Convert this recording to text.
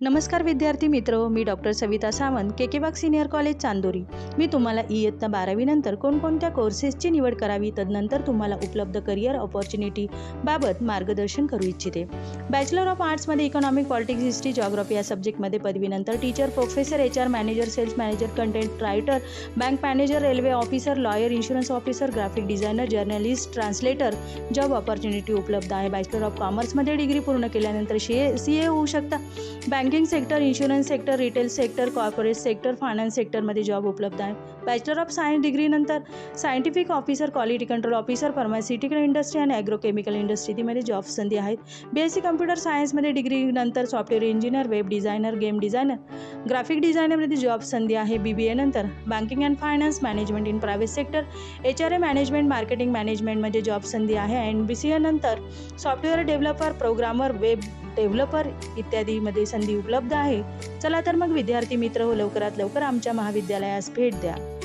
नमस्कार विद्यार्थी मित्र, मी डॉक्टर सविता सावंत, के वाघ सीनियर कॉलेज चांदोरी. मी तुम्हाला इयत्ता 12वी नंतर कोणकोणत्या कोर्सेसची निवड करावी, तदनंतर तुम्हाला उपलब्ध करिअर ऑपॉर्च्युनिटी बाबत मार्गदर्शन करू इच्छिते. बॅचलर ऑफ आर्ट्समध्ये इकॉनॉमिक, पॉलिटिक्स, हिस्ट्री, जॉग्राफी या सब्जेक्टमध्ये पदवीनंतर teacher, professor, HR manager, sales manager, content writer, bank manager, railway officer, lawyer, insurance officer, graphic designer, journalist, translator job opportunity उपलब्ध आहे. बॅचलर ऑफ कॉमर्समध्ये डिग्री पूर्ण केल्यानंतर CA होऊ शकता. Banking sector, insurance sector, retail sector, corporate sector, finance सेक्टरमध्ये job उपलब्ध आहे. बॅचलर ऑफ सायन्स डिग्रीनंतर scientific officer, quality control officer, pharmaceutical industry आणि ॲग्रोकेमिकल इंडस्ट्रीमध्ये जॉब संधी आहेत. BSc कम्प्युटर सायन्समध्ये डिग्रीनंतर software engineer, web designer, game designer, graphic डिझायनरमध्ये जॉब संधी आहे. BBA नंतर banking and finance management in private sector, HRA management, marketing मॅनेजमेंटमध्ये जॉब संधी आहे. BCA नंतर software developer, programmer, web developer इत्यादीमध्ये संधी उपलब्ध आहे. चला तर मग विद्यार्थी मित्र हो, लवकरात लवकर आमच्या महाविद्यालयास भेट द्या.